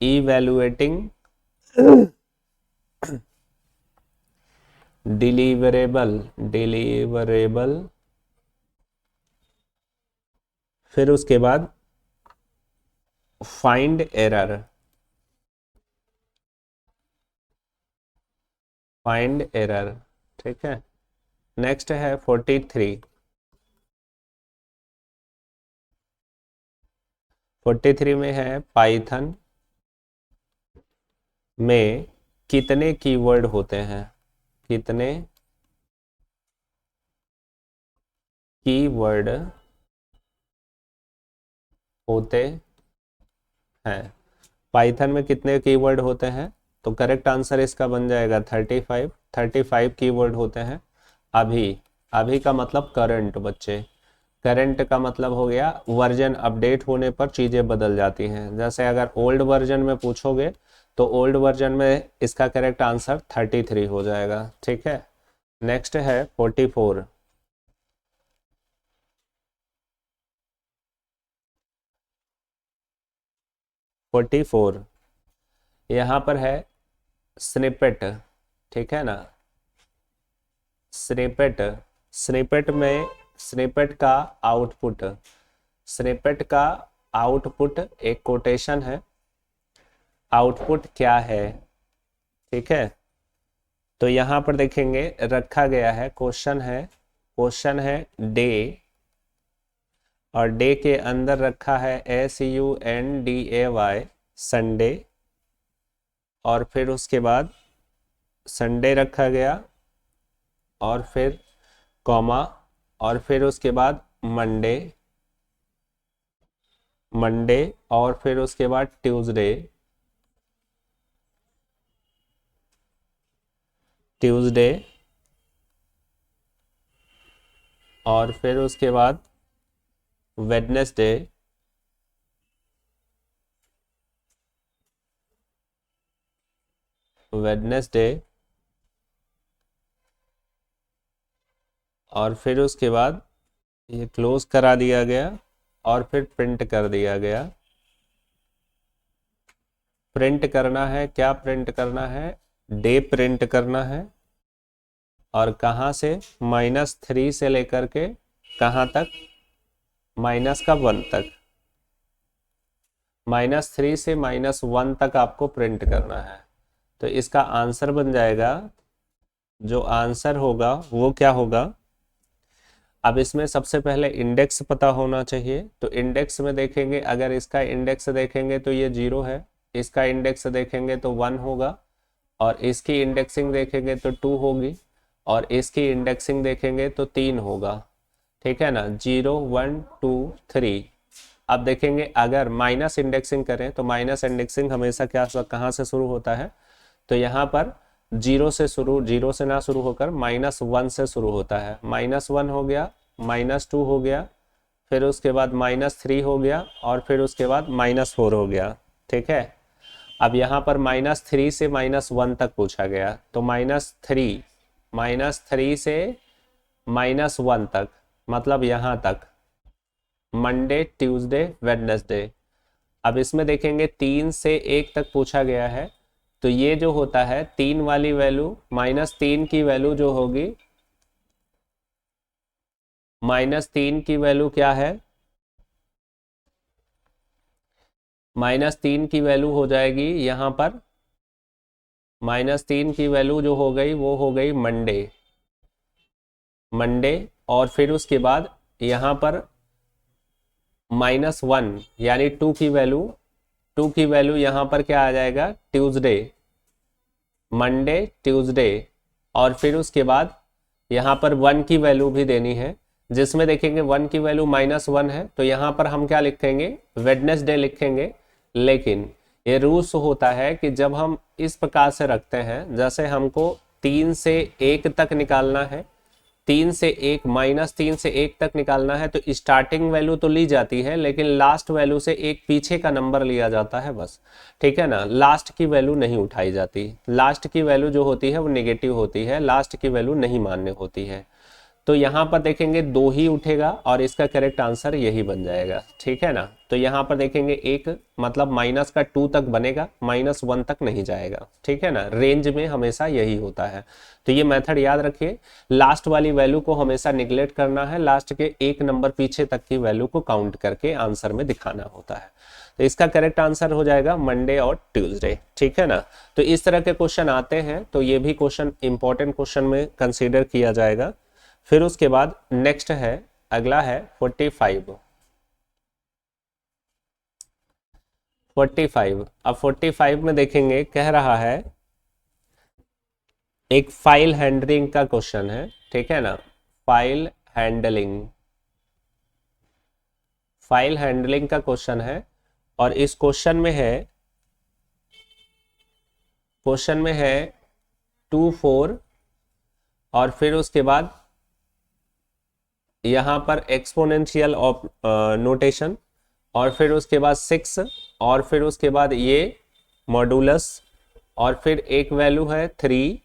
S1: इवैल्यूएटिंग डिलीवरेबल, डिलीवरेबल, फिर उसके बाद फाइंड एरर, फाइंड एरर, ठीक है। नेक्स्ट है 43, 43 में है पाइथन में कितने कीवर्ड होते हैं, कितने कीवर्ड होते हैं। पाइथन में कितने कीवर्ड होते हैं? तो करेक्ट आंसर इसका बन जाएगा 35 कीवर्ड होते हैं। अभी, अभी का मतलब करंट बच्चे, करंट का मतलब हो गया वर्जन अपडेट होने पर चीज़ें बदल जाती हैं। जैसे अगर ओल्ड वर्जन में पूछोगे तो ओल्ड वर्जन में इसका करेक्ट आंसर 33 हो जाएगा। ठीक है, नेक्स्ट है 44। 44 यहाँ पर है स्निपेट। ठीक है ना, स्निपेट, स्निपेट में स्निपेट का आउटपुट, स्निपेट का आउटपुट एक कोटेशन है। आउटपुट क्या है? ठीक है, तो यहाँ पर देखेंगे रखा गया है, क्वेश्चन है डे, और डे के अंदर रखा है SUNDAY, संडे, और फिर उसके बाद संडे रखा गया, और फिर कॉमा, और फिर उसके बाद मंडे, मंडे, और फिर उसके बाद ट्यूसडे, ट्यूसडे, और फिर उसके बाद वेडनेसडे, वेडनेसडे, और फिर उसके बाद ये क्लोज करा दिया गया, और फिर प्रिंट कर दिया गया। प्रिंट करना है, क्या प्रिंट करना है? डे प्रिंट करना है, और कहाँ से? -3 से लेकर के कहाँ तक? -1 तक, -3 से -1 तक आपको प्रिंट करना है। तो इसका आंसर बन जाएगा, जो आंसर होगा वो क्या होगा? अब इसमें सबसे पहले इंडेक्स पता होना चाहिए। तो इंडेक्स में देखेंगे, अगर इसका इंडेक्स देखेंगे तो ये 0 है, इसका इंडेक्स देखेंगे तो 1 होगा, और इसकी इंडेक्सिंग देखेंगे तो 2 होगी, और इसकी इंडेक्सिंग देखेंगे तो 3 होगा। ठीक है ना, 0 1 2 3। अब देखेंगे अगर माइनस इंडेक्सिंग करें तो माइनस इंडेक्सिंग हमेशा क्या, कहाँ से शुरू होता है? तो यहाँ पर 0 से शुरू, 0 से ना शुरू होकर -1 से शुरू होता है। -1 हो गया, -2 हो गया, फिर उसके बाद -3 हो गया, और फिर उसके बाद -4 हो गया। ठीक है, अब यहाँ पर -3 से -1 तक पूछा गया, तो -3 से -1 तक, मतलब यहाँ तक, मंडे, ट्यूसडे, वेडनेसडे। अब इसमें देखेंगे 3 से 1 तक पूछा गया है, तो ये जो होता है 3 वाली वैल्यू, -3 की वैल्यू जो होगी, -3 की वैल्यू क्या है? -3 की वैल्यू हो जाएगी यहाँ पर, -3 की वैल्यू जो हो गई वो हो गई मंडे, मंडे, और फिर उसके बाद यहाँ पर -1 यानी 2 की वैल्यू, 2 की वैल्यू यहाँ पर क्या आ जाएगा? ट्यूसडे, मंडे, ट्यूसडे, और फिर उसके बाद यहाँ पर 1 की वैल्यू भी देनी है, जिसमें देखेंगे 1 की वैल्यू -1 है, तो यहाँ पर हम क्या लिखेंगे? वेडनेसडे लिखेंगे। लेकिन ये रूल्स होता है कि जब हम इस प्रकार से रखते हैं, जैसे हमको 3 से 1 तक निकालना है, 3 से 1, -3 से 1 तक निकालना है, तो स्टार्टिंग वैल्यू तो ली जाती है, लेकिन लास्ट वैल्यू से एक पीछे का नंबर लिया जाता है बस। ठीक है ना, लास्ट की वैल्यू नहीं उठाई जाती, लास्ट की वैल्यू जो होती है वो नेगेटिव होती है, लास्ट की वैल्यू नहीं मान्य होती है। तो यहाँ पर देखेंगे 2 ही उठेगा, और इसका करेक्ट आंसर यही बन जाएगा। ठीक है ना, तो यहाँ पर देखेंगे 1 मतलब -2 तक बनेगा, -1 तक नहीं जाएगा। ठीक है ना, रेंज में हमेशा यही होता है। तो ये मेथड याद रखिए, लास्ट वाली वैल्यू को हमेशा निगलेक्ट करना है, लास्ट के 1 नंबर पीछे तक की वैल्यू को काउंट करके आंसर में दिखाना होता है। तो इसका करेक्ट आंसर हो जाएगा मंडे और ट्यूसडे। ठीक है ना, तो इस तरह के क्वेश्चन आते हैं, तो ये भी क्वेश्चन इंपॉर्टेंट क्वेश्चन में कंसीडर किया जाएगा। फिर उसके बाद नेक्स्ट है, अगला है 45। 45, अब 45 में देखेंगे, कह रहा है एक फाइल हैंडलिंग का क्वेश्चन है। ठीक है ना, फाइल हैंडलिंग, फाइल हैंडलिंग का क्वेश्चन है और इस क्वेश्चन में है 2 4 और फिर उसके बाद यहाँ पर एक्सपोनेंशियल ऑफ नोटेशन और फिर उसके बाद 6 और फिर उसके बाद ये मॉडुलस और फिर एक वैल्यू है 3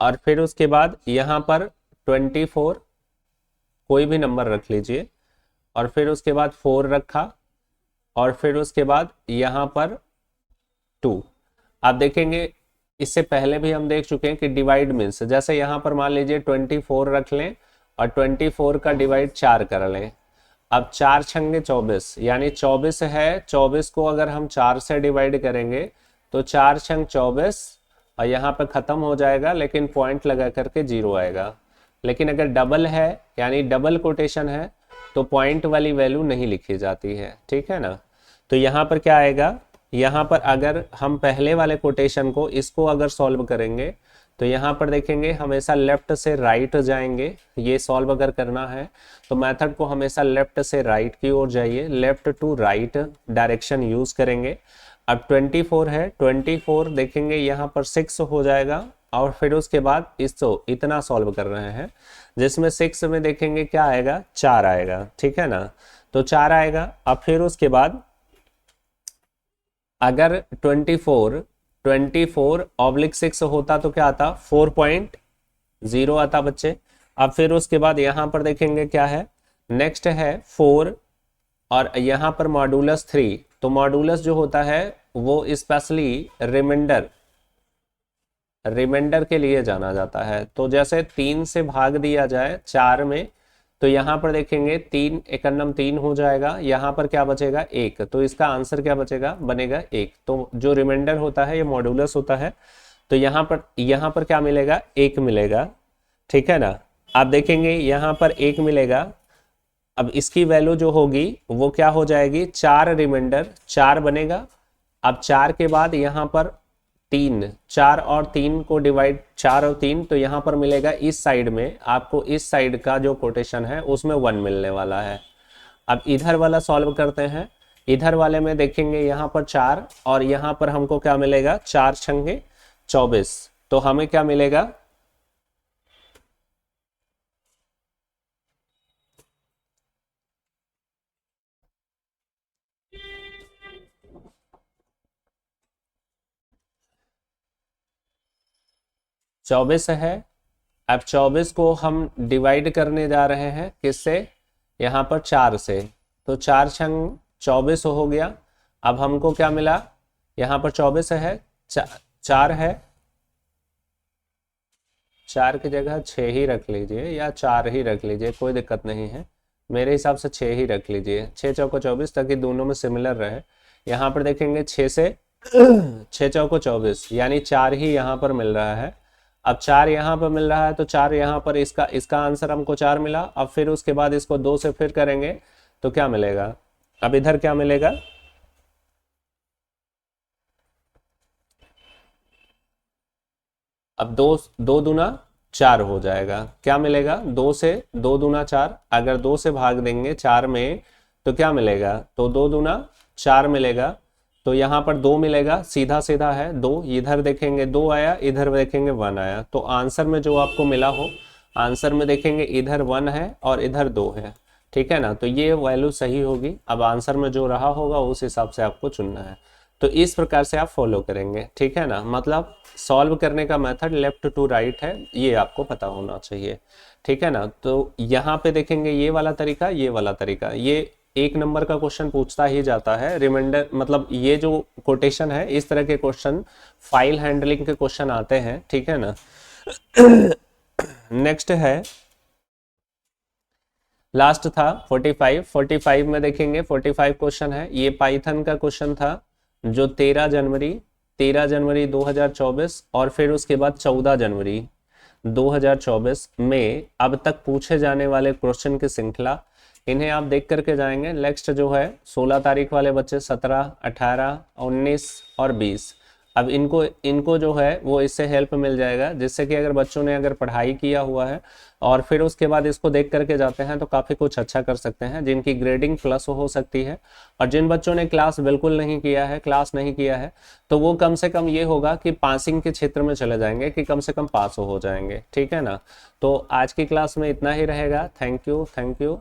S1: और फिर उसके बाद यहाँ पर 24 कोई भी नंबर रख लीजिए और फिर उसके बाद 4 रखा और फिर उसके बाद यहाँ पर 2। आप देखेंगे इससे पहले भी हम देख चुके हैं कि डिवाइड मीन्स जैसे यहाँ पर मान लीजिए 24 रख लें और 24 का डिवाइड 4 कर लें। अब 4 छंगे 24 यानी 24 है, 24 को अगर हम 4 से डिवाइड करेंगे तो 4 छंग 24 और यहाँ पर खत्म हो जाएगा, लेकिन पॉइंट लगा करके 0 आएगा। लेकिन अगर डबल है यानी डबल कोटेशन है तो पॉइंट वाली वैल्यू नहीं लिखी जाती है, ठीक है ना। तो यहाँ पर क्या आएगा, यहाँ पर अगर हम पहले वाले कोटेशन को इसको अगर सॉल्व करेंगे तो यहाँ पर देखेंगे हमेशा लेफ्ट से राइट जाएंगे। ये सॉल्व अगर करना है तो मेथड को हमेशा लेफ्ट से राइट की ओर जाइए, left to right direction use करेंगे। अब 24 है, 24 देखेंगे यहाँ पर 6 हो जाएगा और फिर उसके बाद इसको इतना सॉल्व कर रहे हैं जिसमें 6 में देखेंगे क्या आएगा, 4 आएगा, ठीक है ना। तो 4 आएगा। अब फिर उसके बाद अगर 24 ऑब्लिक 6 होता तो क्या आता, 4.0 आता बच्चे। अब फिर उसके बाद यहाँ पर देखेंगे क्या है, नेक्स्ट है 4 और यहाँ पर मॉडुलस 3। तो मॉडुलस जो होता है वो स्पेशली रिमाइंडर के लिए जाना जाता है। तो जैसे 3 से भाग दिया जाए 4 में तो यहाँ पर देखेंगे 3 एकन्नम 3 हो जाएगा, यहाँ पर क्या बचेगा 1। तो इसका आंसर क्या बचेगा, बनेगा 1। तो जो रिमाइंडर होता है ये मॉडुलस होता है। तो यहाँ पर क्या मिलेगा, 1 मिलेगा, ठीक है ना। आप देखेंगे यहाँ पर 1 मिलेगा। अब इसकी वैल्यू जो होगी वो क्या हो जाएगी, 4 रिमाइंडर 4 बनेगा। अब 4 के बाद यहाँ पर 3, 4 और 3 को डिवाइड 4 और 3 तो यहाँ पर मिलेगा इस साइड में आपको, इस साइड का जो कोटेशन है उसमें 1 मिलने वाला है। अब इधर वाला सॉल्व करते हैं। इधर वाले में देखेंगे यहाँ पर 4 और यहाँ पर हमको क्या मिलेगा, 4 छंगे 24। तो हमें क्या मिलेगा, चौबीस है। अब 24 को हम डिवाइड करने जा रहे हैं किससे, यहाँ पर 4 से। तो 4 छंग 24 हो गया। अब हमको क्या मिला, यहाँ पर 24 है, 4 है, 4 की जगह 6 ही रख लीजिए या 4 ही रख लीजिए, कोई दिक्कत नहीं है। मेरे हिसाब से 6 ही रख लीजिए, 6 चौको 24 ताकि दोनों में सिमिलर रहे। यहाँ पर देखेंगे 6 से 6 चौको 24 यानी 4 ही यहाँ पर मिल रहा है। अब 4 यहाँ पर मिल रहा है तो 4 यहाँ पर इसका आंसर हमको 4 मिला। अब फिर उसके बाद इसको 2 से फिर करेंगे तो क्या मिलेगा, अब इधर क्या मिलेगा, अब 2 दूना 4 हो जाएगा। क्या मिलेगा, 2 से 2 दूना 4, अगर 2 से भाग देंगे 4 में तो क्या मिलेगा, तो 2 दूना 4 मिलेगा। तो यहाँ पर 2 मिलेगा, सीधा सीधा है 2। इधर देखेंगे 2 आया, इधर देखेंगे 1 आया। तो आंसर में जो आपको मिला हो, आंसर में देखेंगे इधर 1 है और इधर 2 है, ठीक है ना। तो ये वैल्यू सही होगी। अब आंसर में जो रहा होगा उस हिसाब से आपको चुनना है। तो इस प्रकार से आप फॉलो करेंगे, ठीक है ना। मतलब सॉल्व करने का मेथड लेफ्ट टू राइट है, ये आपको पता होना चाहिए, ठीक है ना। तो यहाँ पे देखेंगे ये वाला तरीका, ये वाला तरीका, ये 1 नंबर का क्वेश्चन पूछता ही जाता है। रिमाइंडर मतलब ये जो कोटेशन है, इस तरह के क्वेश्चन फाइल हैंडलिंग के क्वेश्चन आते हैं, ठीक है ना। नेक्स्ट है, लास्ट था 45 में देखेंगे 45 क्वेश्चन है। ये पाइथन का क्वेश्चन था जो 13 जनवरी 2024 और फिर उसके बाद 14 जनवरी 2024 में अब तक पूछे जाने वाले क्वेश्चन की श्रृंखला, इन्हें आप देख करके जाएंगे। नेक्स्ट जो है 16 तारीख वाले बच्चे 17, 18, 19 और 20 अब इनको इनको जो है वो इससे हेल्प मिल जाएगा, जिससे कि अगर बच्चों ने अगर पढ़ाई किया हुआ है और फिर उसके बाद इसको देख करके जाते हैं तो काफ़ी कुछ अच्छा कर सकते हैं, जिनकी ग्रेडिंग प्लस हो सकती है। और जिन बच्चों ने क्लास बिल्कुल नहीं किया है, क्लास नहीं किया है, तो वो कम से कम ये होगा कि पासिंग के क्षेत्र में चले जाएंगे, कि कम से कम पास हो जाएंगे। ठीक है ना। तो आज की क्लास में इतना ही रहेगा। Thank you, thank you.